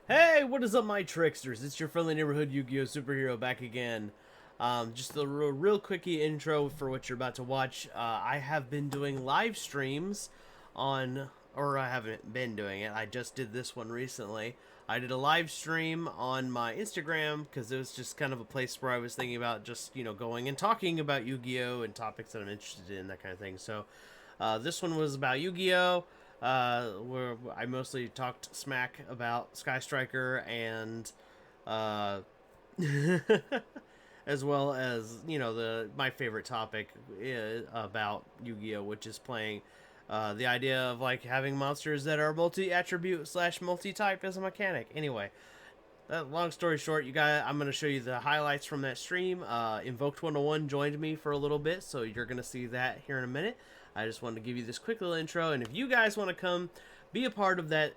Hey, what is up, my tricksters? It's your friendly neighborhood Yu-Gi-Oh superhero back again. Just a real quickie intro for what you're about to watch. I have been doing live streams on, or I haven't been doing it. I just did this one recently. I did a live stream on my Instagram because it was just kind of a place where I was thinking about just going and talking about Yu-Gi-Oh and topics that I'm interested in, that kind of thing. So this one was about Yu-Gi-Oh, where I mostly talked smack about Sky Striker and uh, as well as the my favorite topic about Yu-Gi-Oh, which is playing the idea of like having monsters that are multi-attribute slash multi-type as a mechanic. Anyway, long story short, you guys, I'm going to show you the highlights from that stream. Invoked101 joined me for a little bit, so you're going to see that here in a minute. I just wanted to give you this quick little intro, and if you guys want to come be a part of that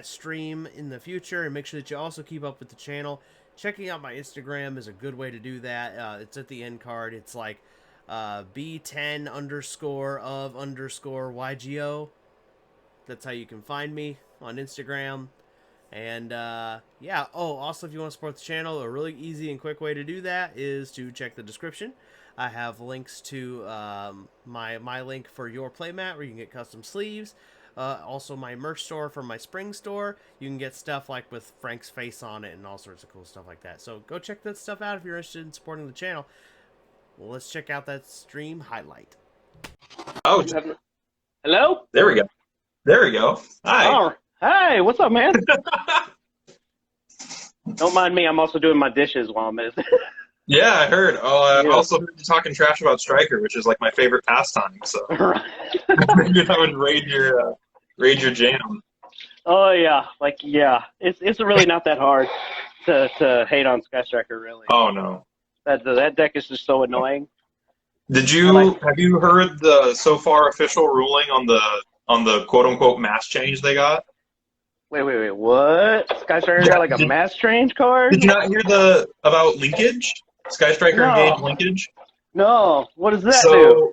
stream in the future, and make sure that you also keep up with the channel, checking out my Instagram is a good way to do that. It's at the end card. It's like B10 underscore of underscore YGO. That's how you can find me on Instagram. And yeah, oh, also if you want to support the channel, a really easy and quick way to do that is to check the description. I have links to my link for your playmat where you can get custom sleeves. Also my merch store for my spring store. You can get stuff like with Frank's face on it and all sorts of cool stuff like that. So go check that stuff out if you're interested in supporting the channel. Well, let's check out that stream highlight. Oh, Hello? there we go. There we go. Hi. Oh, hey, what's up, man? Don't mind me. I'm also doing my dishes while I'm at it. Yeah, I heard. Oh, I Yeah. also heard you talking trash about Stryker, which is like my favorite pastime. So Right. I figured I would raid your jam. Oh yeah, It's really not that hard to hate on Sky Striker. Really, Oh no. that deck is just so annoying. Did I like. have you heard the so far official ruling on the quote unquote mass change they got? Wait. What? Sky Striker Yeah. got like a mass change card? Did you not hear the about linkage? Sky Striker engaged No, linkage. no. What does that do?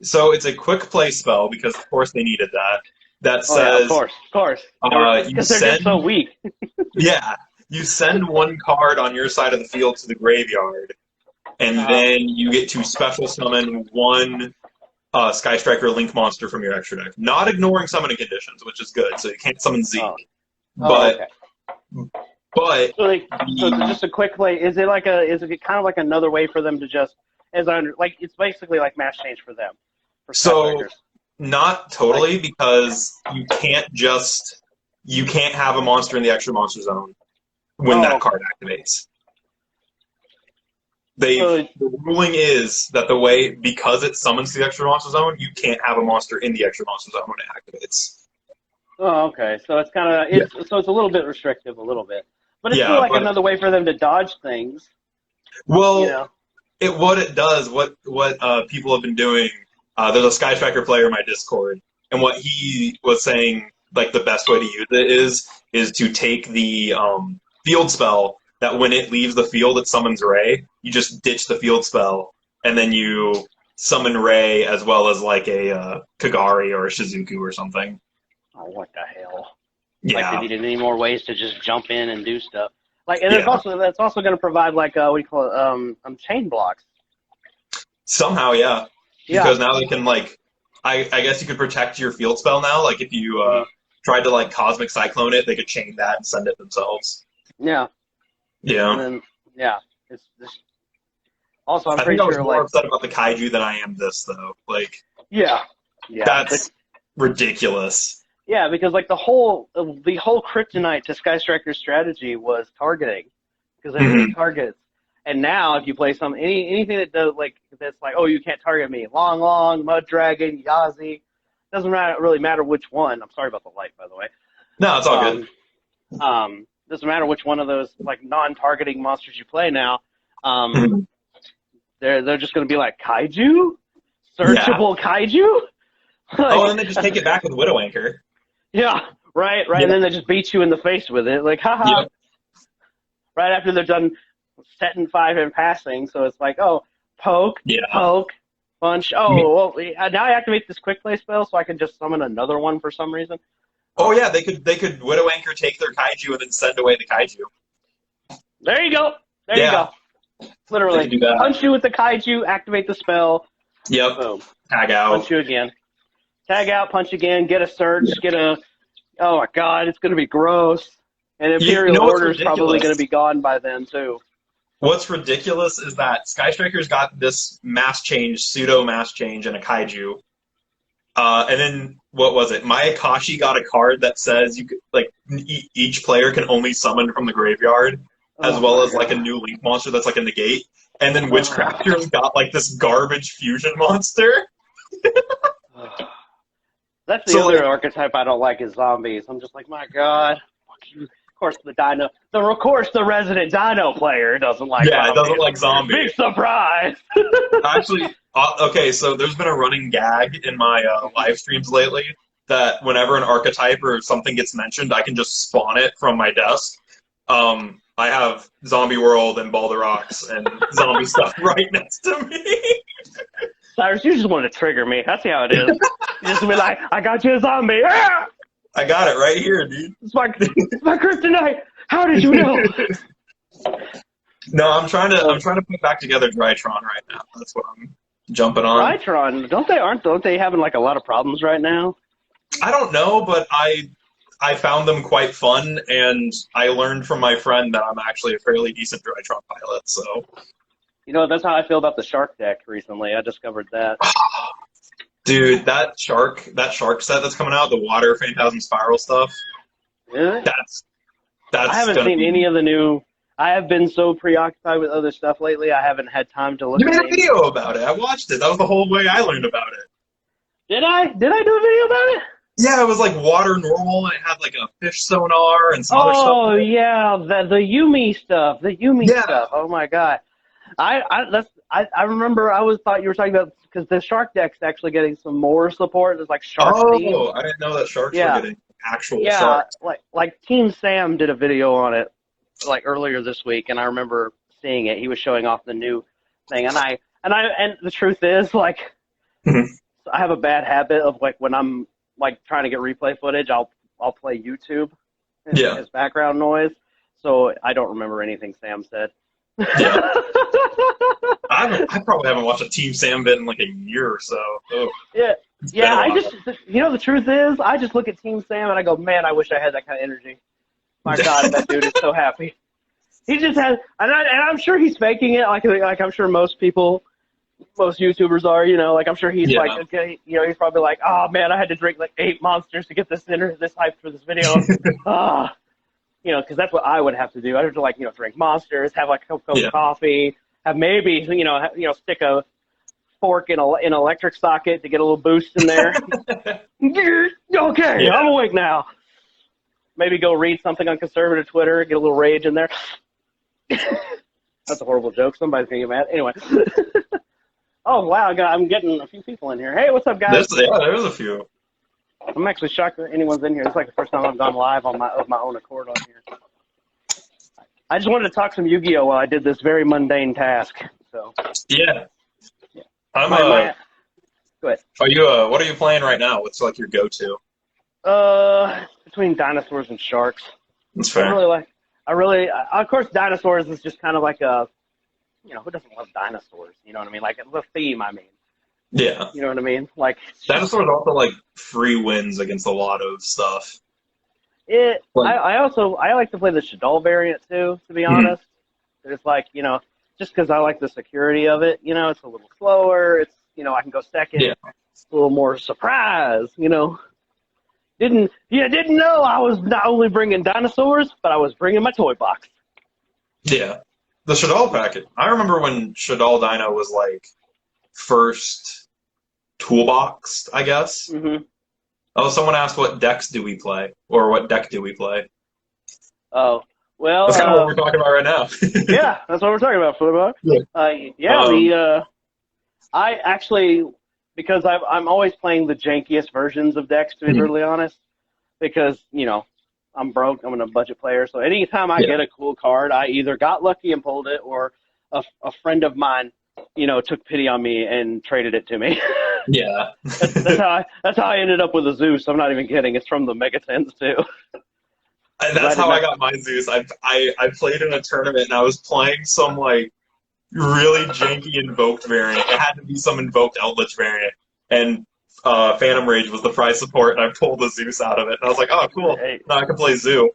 So it's a quick play spell because of course they needed that. That Oh yeah, of says course, of course. you Because they're just so send weak. Yeah, you send one card on your side of the field to the graveyard, and Uh, then you get to special summon one Sky Striker Link monster from your extra deck. Not ignoring summoning conditions, which is good, so you can't summon Z. oh, But okay. but So it's the just a quick play. Is it kind of like another way for them to just like it's basically like mass change for them for so Skystrikers. not totally because you can't have a monster in the extra monster zone when Oh, that okay. card activates. They So The ruling is that the way because it summons the extra monster zone, you can't have a monster in the extra monster zone when it activates. okay. So it's kind of Yeah, it's a little bit restrictive, a little bit, but it's still yeah, like but another way for them to dodge things. You well, know. what it does, what people have been doing. There's a Sky Tracker player in my Discord, and what he was saying, like the best way to use it is to take the field spell that when it leaves the field, it summons Ray. You just ditch the field spell, and then you summon Ray as well as like a Kagari or a Shizuku or something. Oh, what the hell? Like they Yeah, needed any more ways to just jump in and do stuff. Like, and yeah. that's also going to provide like what do you call it? Chain blocks. Somehow, yeah. Yeah. Because now they can like, I guess you could protect your field spell now. Like if you hmm tried to like Cosmic Cyclone it, they could chain that and send it themselves. Yeah. And Yeah. then yeah, it's just also I'm I think pretty I was sure more like upset about the Kaiju than I am this though. Like yeah, yeah, that's ridiculous. yeah, because like the whole kryptonite to Sky Striker's strategy was targeting because everything Hmm. targets. And now if you play anything that does like that's like, oh, you can't target me, Long Mud Dragon, Yazi, really matter which one. I'm sorry about the light, by the way. No, it's all good. Um, doesn't matter which one of those like non-targeting monsters you play now. Um, Mhm. they're just going to be like kaiju, Yeah. searchable kaiju. Oh, and Like, then they just take it back with Widow Anchor. yeah, right. Yeah. And then they just beat you in the face with it, like, haha. Yep. Right after they're done setting five and passing, so it's like, oh, Yeah. poke, punch. Oh, well, now I activate this quick play spell, so I can just summon another one for some reason. Oh yeah, they could Widow Anchor, take their kaiju, and then send away the kaiju. There you go. There you Yeah, go. they could Literally, do that. punch you with the kaiju, activate the spell, Yep. boom, Tag out. punch you again. Tag out, punch again, get a search, get a. Oh my God, it's gonna be gross. And You Imperial know what's Order is probably ridiculous? gonna be gone by then too. What's ridiculous is that Sky Striker's got this mass change, pseudo mass change, and a kaiju. And then what was it? My Akashi got a card that says you could, like each player can only summon from the graveyard, as Oh well my as like a God. new Link monster that's like a negate. And then Witchcrafter's got like this garbage fusion monster. That's the So other like, archetype I don't like is zombies. I'm just like, my God. Fuck you. Of course, of course, the resident Dino player doesn't like yeah, it doesn't zombies. like zombie. Big surprise. Actually, okay, so there's been a running gag in my live streams lately that whenever an archetype or something gets mentioned, I can just spawn it from my desk. I have Zombie World and Balderox and zombie stuff right next to me. Cyrus, you just want to trigger me. That's how it is. You just be like, I got you a zombie. Ah! I got it right here, dude. It's my kryptonite. How did you know? No, I'm trying to put back together Drytron right now. That's what I'm jumping on. Rytron, don't they having like a lot of problems right now? I don't know, but I found them quite fun, and I learned from my friend that I'm actually a fairly decent Drytron pilot. So, You know, that's how I feel about the shark deck recently. I discovered that. dude, that shark set that's coming out, the Water Phantasm Spiral stuff. Really? That's I haven't gonna seen be... any of the new. I have been so preoccupied with other stuff lately. I haven't had time to look. You made at a video about it. I watched it. That was the whole way I learned about it. Did I? Did I do a video about it? Yeah, it was like water normal, and it had like a fish sonar and some other stuff. Oh yeah, the Yumi stuff. The Yumi Yeah. stuff. Oh my God. I remember thought you were talking about because the shark deck's actually getting some more support. There's like shark theme. Oh, I didn't know that sharks Yeah. were getting actual Yeah, sharks. like Team Sam did a video on it like earlier this week, and I remember seeing it. He was showing off the new thing, and the truth is like Mhm. I have a bad habit of like when I'm like trying to get replay footage, I'll play YouTube Yeah. as background noise, so I don't remember anything Sam said. Yeah. I probably haven't watched a Team Sam vid in like a year or so. Oh, Yeah, it's been yeah. a I while. just, the truth is, I just look at Team Sam and I go, man, I wish I had that kind of energy. My God, that dude is so happy. He just has, and I'm sure he's faking it, like I'm sure most YouTubers are, like I'm sure he's Yeah. like, okay, he's probably like, oh man, I had to drink like 8 monsters to get this hyped for this video. Because that's what I would have to do. I'd have to like, drink monsters, have like a cup of Yeah. coffee, have maybe, stick a fork in an electric socket to get a little boost in there. Okay, Yeah. I'm awake now. Maybe go read something on conservative Twitter, get a little rage in there. That's a horrible joke. Somebody's gonna get mad. Anyway. Oh wow, I'm getting a few people in here. Hey, what's up, guys? There's a few. I'm actually shocked that anyone's in here. It's like the first time I've gone live of my own accord on here. I just wanted to talk some Yu-Gi-Oh while I did this very mundane task. So Yeah. I'm go ahead. Are you what are you playing right now? What's like your go-to? Between dinosaurs and sharks. That's fair. Of course, dinosaurs is just kind of like a, who doesn't love dinosaurs? You know what I mean? Like the theme, I mean. Yeah. You know what I mean? Like Dinosaurs also like free wins against a lot of stuff. it. Like- I like to play the Shadal variant too. To be honest, it's like just because I like the security of it. It's a little slower. It's I can go second. Yeah. It's a little more surprise. Didn't know I was not only bringing dinosaurs, but I was bringing my toy box. Yeah. The Shadal packet. I remember when Shadal Dino was like first toolbox, I guess. Mm-hmm. Oh, someone asked what decks do we play, or what deck do we play? Oh, well. That's kind of what we're talking about right now. Yeah, that's what we're talking about, Football. Yeah. I actually, because I'm always playing the jankiest versions of decks, to be brutally honest, because, I'm broke, I'm a budget player, so anytime I get a cool card, I either got lucky and pulled it, or a friend of mine took pity on me and traded it to me. Yeah. That's how I ended up with a Zeus. I'm not even kidding. It's from the Megatens too. That's how I got my Zeus. I played in a tournament and I was playing some like really janky invoked variant. It had to be some invoked Eldritch variant, and Phantom Rage was the prize support, and I pulled the Zeus out of it, and I was like, oh, cool, now I can play Zoo.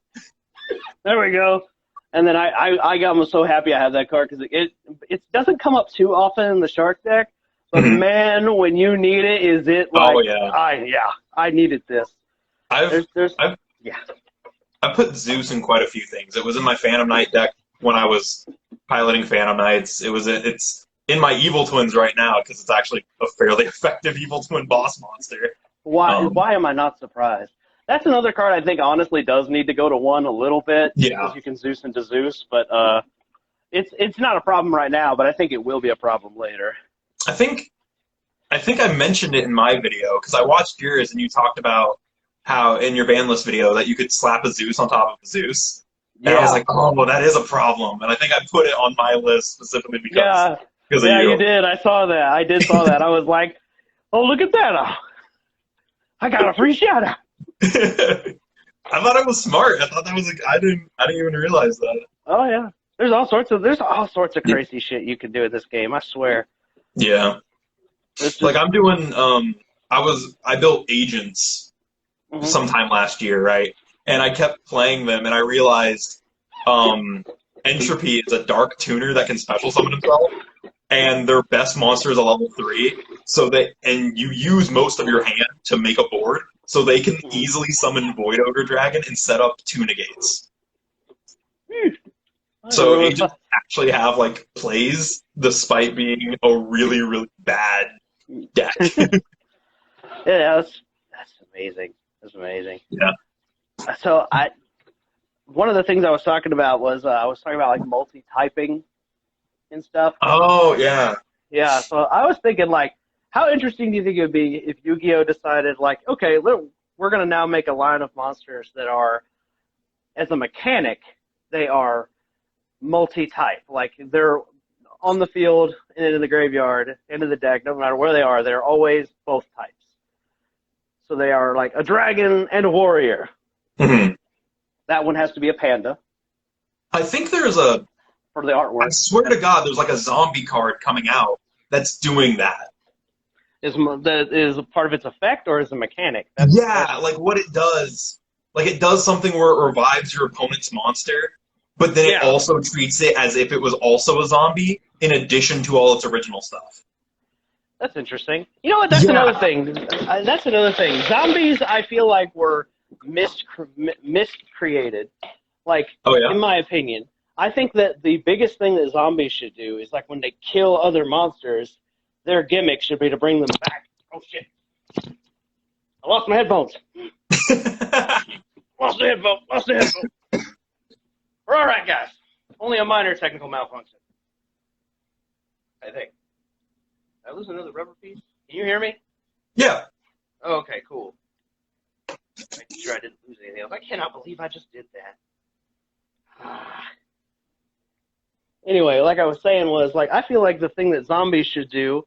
There we go. And then I got so happy I had that card because it doesn't come up too often in the Shark deck, but man, when you need it, is it like, oh yeah, I needed this. I've put Zeus in quite a few things. It was in my Phantom Knight deck when I was piloting Phantom Knights. It's in my Evil Twins right now because it's actually a fairly effective Evil Twin boss monster. Why am I not surprised? That's another card I think honestly does need to go to 1 a little bit. Yeah. Because you can Zeus into Zeus, but it's not a problem right now, but I think it will be a problem later. I think I mentioned it in my video because I watched yours and you talked about how in your ban list video that you could slap a Zeus on top of a Zeus. And I was like, oh, well, that is a problem. And I think I put it on my list specifically because of you did. I saw that. I was like, oh, look at that. I got a free shout out. I thought it was smart. I thought that was I didn't even realize that. Oh yeah. There's all sorts of crazy shit you can do in this game, I swear. Yeah. Like I'm doing I built agents sometime last year, right? And I kept playing them and I realized Entropy is a dark tuner that can special summon himself, and their best monster is a level 3, and you use most of your hand to make a board, so they can easily summon Void Ogre Dragon and set up 2 negates. So agents actually have like plays despite being a really, really bad deck. Yeah, that's amazing. That's amazing. Yeah. So one of the things I was talking about was like multi-typing and stuff. Oh yeah. Yeah. So I was thinking like, how interesting do you think it would be if Yu-Gi-Oh decided like, okay, we're gonna now make a line of monsters that are, as a mechanic, they are multi-type. Like they're on the field and in the graveyard, into the deck, no matter where they are, they're always both types. So they are like a dragon and a warrior. Mm-hmm. That one has to be a panda. I think there's for the artwork. I swear to God, there's like a zombie card coming out that's doing that. That is part of its effect, or is a mechanic? Like what it does. Like it does something where it revives your opponent's monster, but then it also treats it as if it was also a zombie in addition to all its original stuff. That's interesting. You know what? That's another thing. That's another thing. Zombies, I feel like, were miscreated. Like, in my opinion, I think that the biggest thing that zombies should do is like when they kill other monsters, their gimmick should be to bring them back. Oh shit! I lost my headphones. Lost the headphones. We're all right, guys. Only a minor technical malfunction, I think. Did I lose another rubber piece? Can you hear me? Yeah. Oh, okay, cool. Making sure I didn't lose anything else. I cannot believe I just did that. Anyway, like I was saying was, like, I feel like the thing that zombies should do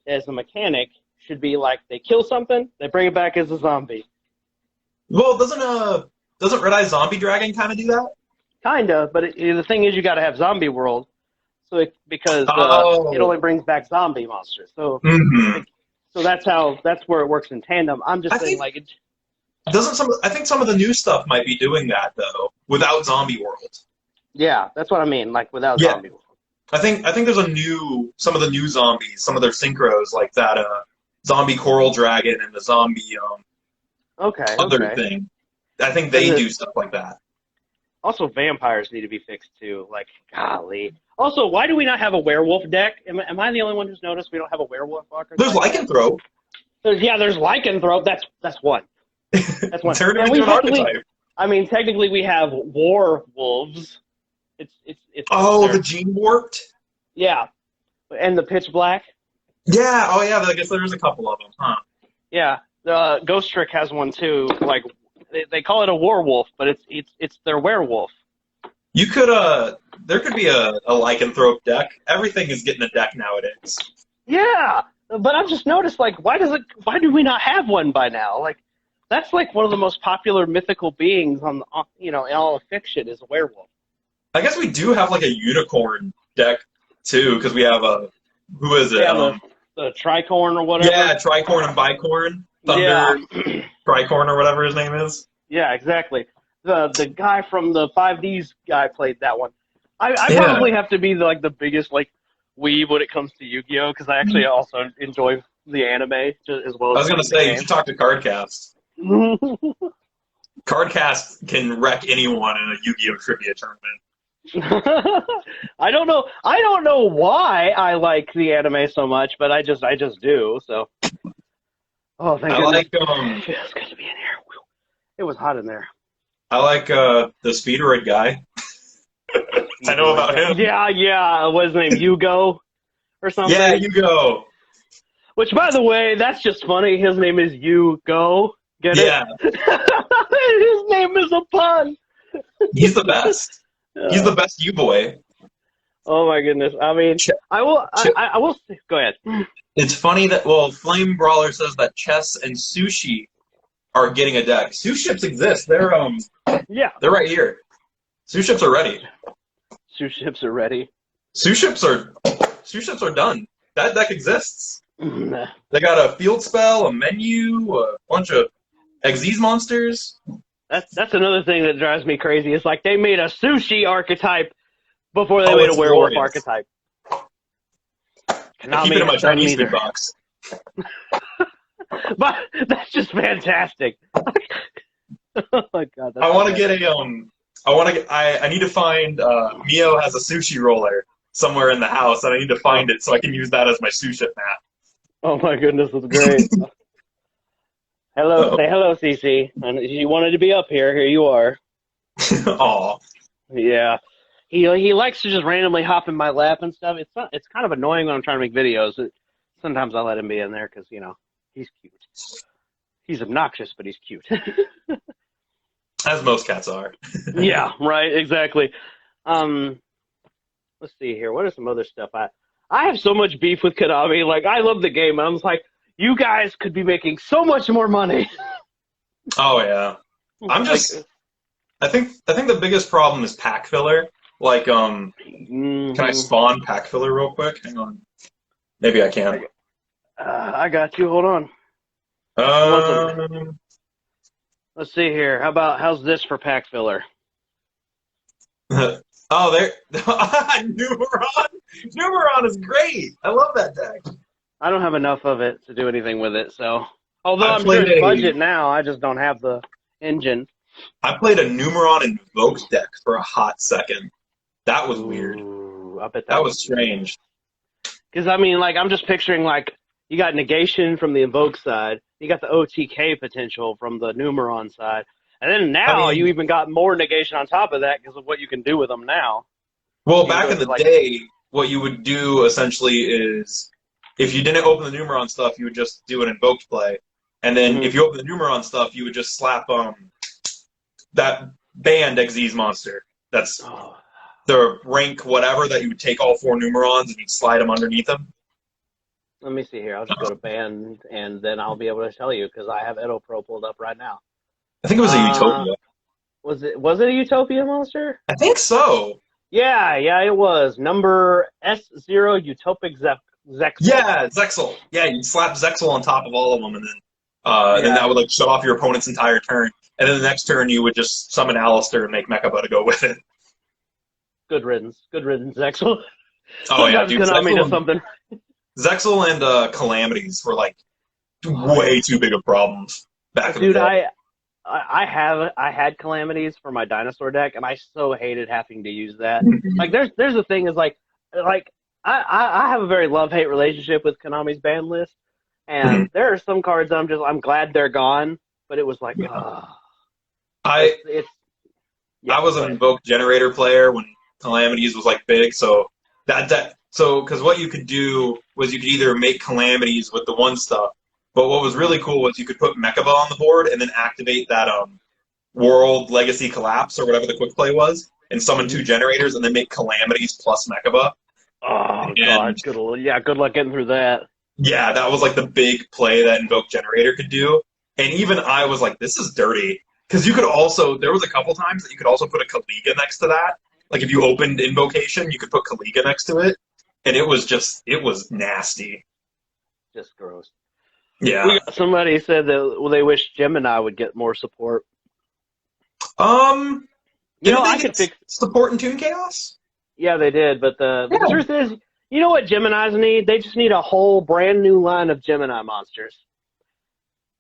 as a mechanic should be, like, they kill something, they bring it back as a zombie. Well, doesn't Red Eye Zombie Dragon kind of do that? Kind of, but the thing is you got to have Zombie World, because it only brings back zombie monsters. So so that's where it works in tandem. I'm just saying, like, it doesn't I think some of the new stuff might be doing that though, without Zombie World. Yeah, that's what I mean, like without Zombie World. I think there's some of the new zombies, some of their synchros, like that zombie coral dragon and the zombie other thing. I think they do stuff like that. Also, vampires need to be fixed too. Like, golly. Also, why do we not have a werewolf deck? Am I the only one who's noticed we don't have a werewolf fucker? There's Lycanthrope. There's Lycanthrope. That's one. That's one. Turn it into an archetype. I mean, technically, we have war wolves. It's the Gene Warped? Yeah. And the Pitch Black? Yeah, I guess there's a couple of them, huh? Yeah. The Ghost Trick has one too. Like, they call it a war wolf, but it's their werewolf. You could there could be a lycanthrope deck. Everything is getting a deck nowadays. Yeah, but I've just noticed, like, why do we not have one by now? Like, that's like one of the most popular mythical beings in all of fiction is a werewolf. I guess we do have like a unicorn deck too, because we have who is it? Yeah, the tricorn or whatever. Yeah, tricorn and bicorn, thunder, Yeah. tricorn or whatever his name is. Yeah, exactly. The guy from the 5Ds guy played that one. I probably have to be the biggest weeb when it comes to Yu-Gi-Oh, because I actually also enjoy the anime as well. I was gonna say you should talk to Cardcast. Cardcast can wreck anyone in a Yu-Gi-Oh trivia tournament. I don't know why I like the anime so much, but I just do. So, oh, thank goodness. It feels good to be in here. It was hot in there. I like the Speedroid guy. I know about him. Yeah. What's his name? Yugioh or something? Yeah, Yugioh. Which, by the way, that's just funny. His name is Yugioh. Get it? Yeah. His name is a pun. He's the best. He's the best boy. Oh my goodness! I mean, I will. Go ahead. It's funny that Flame Brawler says that chess and sushi are getting a deck. Suships exist. They're they're right here. Suships are ready. Suships are ready. Suships are done. That deck exists. They got a field spell, a menu, a bunch of Xyz monsters. That's another thing that drives me crazy. It's like they made a sushi archetype before they made a werewolf archetype. I keep it in my Chinese food box. But that's just fantastic. Oh my god! I want to get I need to find. Mio has a sushi roller somewhere in the house, and I need to find it so I can use that as my sushi mat. Oh my goodness, that's great. Hello, say hello, Cece. And you wanted to be up here. Here you are. Aw. Yeah. He likes to just randomly hop in my lap and stuff. It's kind of annoying when I'm trying to make videos. Sometimes I let him be in there because he's cute. He's obnoxious, but he's cute. As most cats are. Yeah, right, exactly. Let's see here. What are some other stuff? I have so much beef with Konami. Like, I love the game. I'm like, you guys could be making so much more money. Oh yeah. I think the biggest problem is pack filler. Like, can I spawn pack filler real quick? Hang on. Maybe I can. I got you. Hold on. Let's see here. How's this for pack filler? Oh, there. Numeron. Numeron is great. I love that deck. I don't have enough of it to do anything with it, so. Although I'm sure it's budget now, I just don't have the engine. I played a Numeron Invoked deck for a hot second. That was weird. Ooh, I bet that was strange. Because, I mean, I'm just picturing, you got negation from the Invoke side. You got the OTK potential from the Numeron side. And then now you even got more negation on top of that because of what you can do with them now. Well, back in the day, what you would do essentially is if you didn't open the Numeron stuff, you would just do an Invoked play. And then if you open the Numeron stuff, you would just slap that banned Xyz monster. That's the rank whatever that you would take all 4 Numerons and you'd slide them underneath them. Let me see here. I'll just go to band, and then I'll be able to tell you because I have Edo Pro pulled up right now. I think it was a Utopia. Was it a Utopia monster? I think so. Yeah, it was. Number S0 Utopic Zexal. Yeah, Zexal. Yeah, you'd slap Zexal on top of all of them, and then that would shut off your opponent's entire turn. And then the next turn, you would just summon Alistair and make Mechaba to go with it. Good riddance, Zexal. Oh yeah, dude. Konami does something. Zexal and Calamities were way too big of problems back in the day. I had Calamities for my dinosaur deck, and I so hated having to use that. There's the thing is I have a very love-hate relationship with Konami's ban list, and there are some cards I'm glad they're gone, but it was I was an Invoked Generator player when Calamities was big, so because what you could do was you could either make Calamities with the one stuff, but what was really cool was you could put Mechaba on the board and then activate that World Legacy Collapse or whatever the quick play was, and summon 2 generators, and then make calamities plus Mechaba. Oh And God, good luck getting through that. yeah, that was like the big play that Invoked Generator could do. And even I was like, this is dirty. Because you could also, there was a couple times that you could also put a Kaliga next to that. Like if you opened Invocation, you could put Kaliga next to it. And it was nasty. Just gross. Yeah. Somebody said that they wish Gemini would get more support. You know, I could fix support in Toon Chaos? Yeah, they did, but the truth is, you know what Geminis need? They just need a whole brand new line of Gemini monsters.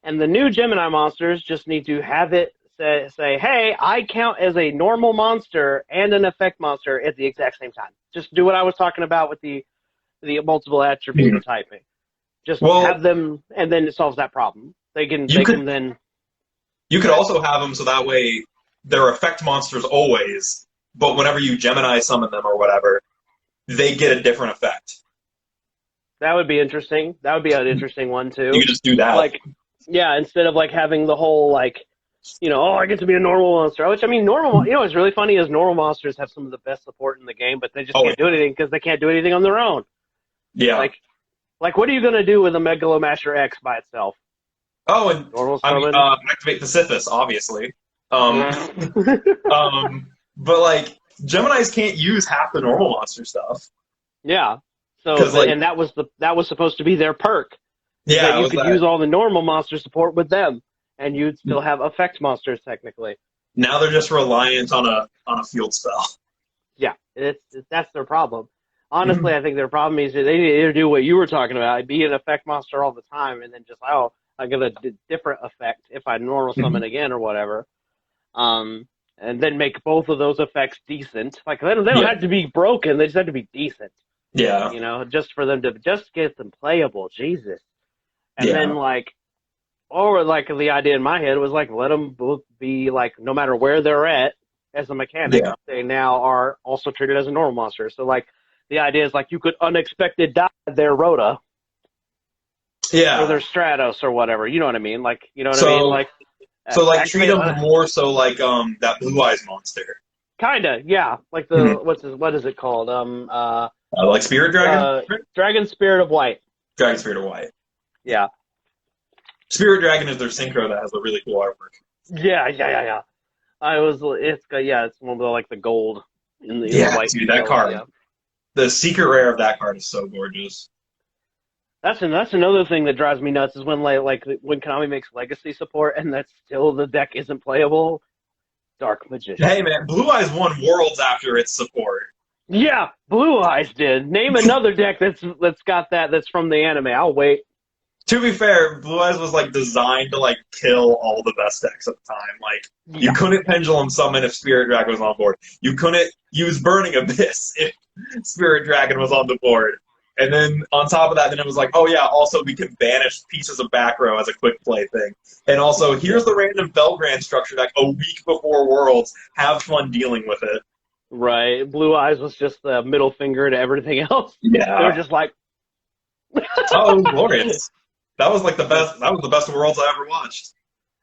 And the new Gemini monsters just need to have it say, hey, I count as a normal monster and an effect monster at the exact same time. Just do what I was talking about with the multiple attribute typing. Just have them, and then it solves that problem. You could also have them so that way they're effect monsters always, but whenever you Gemini summon them or whatever, they get a different effect. That would be interesting. That would be an interesting one, too. You could just do that. Instead of, having the whole, I get to be a normal monster. Which, what's really funny is normal monsters have some of the best support in the game, but they just can't do anything because they can't do anything on their own. Yeah. What are you going to do with a Megalomasher X by itself? Oh, and activate Pacificus, obviously. But Geminis can't use half the normal monster stuff. Yeah. So and that was supposed to be their perk. Yeah, that you could use all the normal monster support with them, and you'd still have effect monsters technically. Now they're just reliant on a field spell. Yeah, that's their problem. Honestly, I think their problem is that they need to do what you were talking about, be an effect monster all the time, and then just I get a different effect if I normal summon again or whatever. And then make both of those effects decent. They don't have to be broken; they just have to be decent. Yeah. Just for them to just get them playable. Jesus. And then the idea in my head was let them both be no matter where they're at as a mechanic, they now are also treated as a normal monster. So the idea is you could unexpected die their Rhoda. Yeah. Or their Stratos or whatever. You know what I mean? I mean? Treat them more so that Blue Eyes monster. Kinda, yeah. What is it called? Spirit Dragon? Dragon Spirit of White. Dragon Spirit of White. Yeah. Spirit Dragon is their synchro that has a really cool artwork. Yeah. It's one of the gold in the white. Dude, that card. Yeah. The secret rare of that card is so gorgeous. That's another thing that drives me nuts is when when Konami makes legacy support and that's still the deck isn't playable. Dark Magician. Hey man, Blue Eyes won Worlds after its support. Yeah, Blue Eyes did. Name another deck that's got that's from the anime. I'll wait. To be fair, Blue Eyes was designed to kill all the best decks at the time. You couldn't Pendulum Summon if Spirit Dragon was on board. You couldn't use Burning Abyss if Spirit Dragon was on the board. And then on top of that, then it was also we can banish pieces of back row as a quick play thing. And also, here's the random Belgrand structure deck a week before Worlds. Have fun dealing with it. Right. Blue Eyes was just the middle finger to everything else. Yeah. They were just oh, glorious. That was the best. That was the best Worlds I ever watched.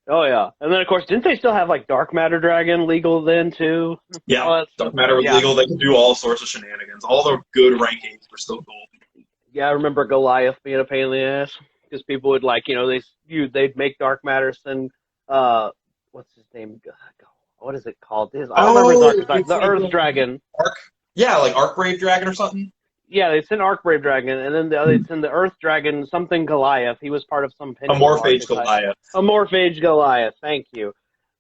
Oh yeah, and then of course, didn't they still have Dark Matter Dragon legal then too? Yeah, Dark Matter was legal. They could do all sorts of shenanigans. All the good rankings were still gold. Yeah, I remember Goliath being a pain in the ass because people would they'd make Dark Matter send what's his name? What is it called? I don't remember the Earth Dragon. Arcbrave Dragon or something. Yeah, they'd send Arcbrave Dragon, and then they'd send the Earth Dragon something Goliath. He was part of some Amorphage Goliath. Amorphage Goliath. Thank you.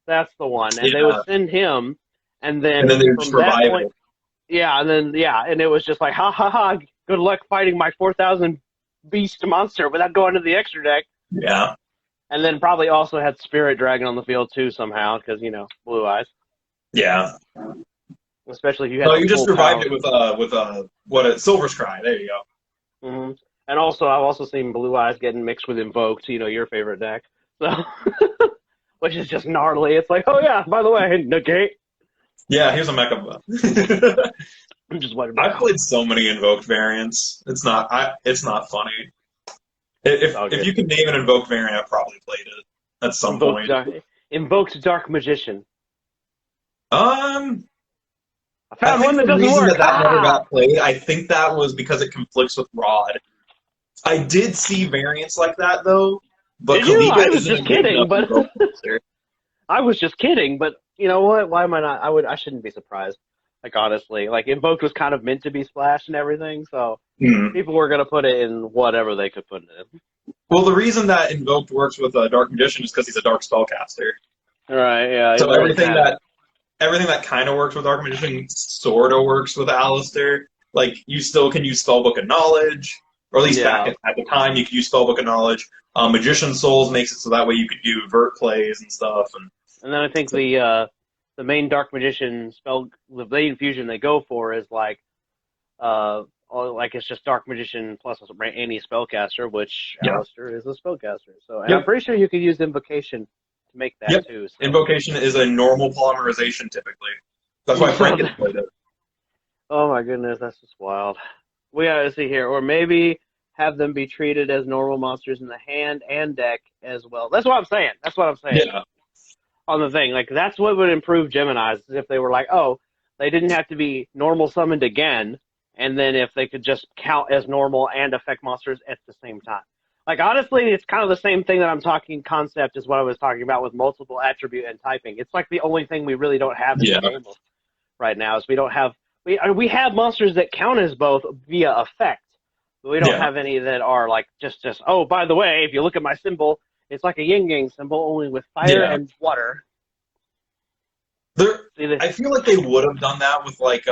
That's the one. And they would send him, and then they would from that point, and it was just ha ha ha. Good luck fighting my 4,000 beast monster without going to the extra deck. Yeah. And then probably also had Spirit Dragon on the field too somehow because Blue Eyes. Yeah. Especially if you had. No, you just revived it with Silver's Cry. There you go. Mm-hmm. And also, I've also seen Blue Eyes getting mixed with Invoked, your favorite deck. So, which is just gnarly. It's oh yeah, by the way, negate. Yeah, here's a Mecha. I'm just wondering. I've played so many Invoked variants. It's not funny. If you could name an Invoked variant, I've probably played it at some point. Invoked Dark Magician. I I found think one that the doesn't reason work. that never Ah! got played, I think that was because it conflicts with Rod. I did see variants like that though, but Did you? I Kalika was isn't a just big kidding, enough but Invoke monster. I was just kidding. But you know what? Why am I not? I shouldn't be surprised. Like honestly, like Invoked was kind of meant to be Splash and everything, so Hmm. people were gonna put it in whatever they could put it in. Well, the reason that Invoked works with a Dark Magician is because he's a Dark Spellcaster. Right? Yeah, it So really kind of. everything that kind of works with Dark Magician sort of works with Alistair. Like, you still can use Spellbook of Knowledge, or at least back Yeah, at the time, you could use Spellbook of Knowledge. Magician Souls makes it so that way you could do vert plays and stuff. And and then I think so, the main Dark Magician spell, the Blade Infusion they go for is like it's just Dark Magician plus any spellcaster, which yeah. Alistair is a spellcaster. So, and I'm Yep. pretty sure you could use Invocation to make that Yep. too. So, Invocation is a normal polymerization typically. That's why Frank gets played it. oh my goodness, that's just wild. We gotta see here, or maybe have them be treated as normal monsters in the hand and deck as well. That's what I'm saying. That's what I'm saying Yeah. on the thing. Like that's what would improve Gemini's is if they were like, oh, they didn't have to be normal summoned again, and then if they could just count as normal and affect monsters at the same time. Like honestly, it's kind of the same thing that I'm talking concept as what I was talking about with multiple attribute and typing. It's like the only thing we really don't have in the Yeah. game right now is we don't have we have monsters that count as both via effect, but we don't Yeah. have any that are like just oh, by the way, if you look at my symbol, it's like a yin yang symbol only with fire Yeah. and water. There, See the, I feel like they would have done that with like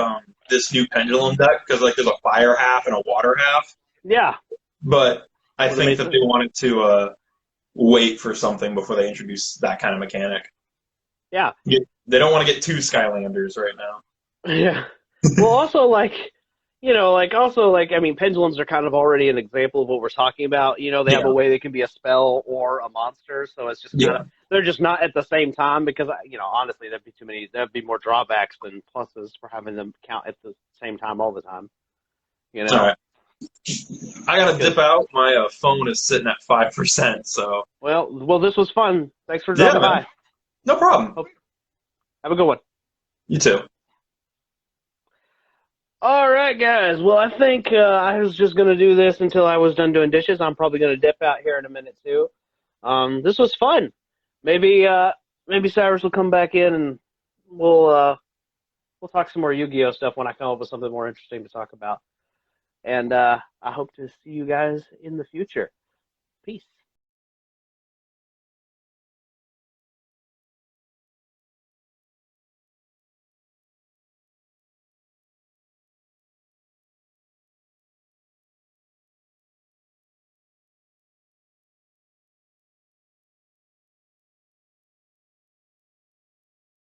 this new pendulum deck because like there's a fire half and a water half, yeah, but I would have think made that sense. they wanted to wait for something before they introduce that kind of mechanic. Yeah, They don't want to get two Skylanders right now. yeah. Well, also I mean, pendulums are kind of already an example of what we're talking about. You know, they have a Yeah, way they can be a spell or a monster, so it's just kind of yeah. they're just not at the same time because honestly, there'd be too many. There'd be more drawbacks than pluses for having them count at the same time all the time. You All know, right, I gotta because dip out. My phone is sitting at 5%. So well, this was fun. Thanks for yeah, dropping man, by. no problem. Hope, have a good one. You too. All right, guys. Well, I think I was just gonna do this until I was done doing dishes. I'm probably gonna dip out here in a minute too. This was fun. Maybe maybe Cyrus will come back in and we'll talk some more Yu-Gi-Oh stuff when I come up with something more interesting to talk about. And I hope to see you guys in the future. Peace.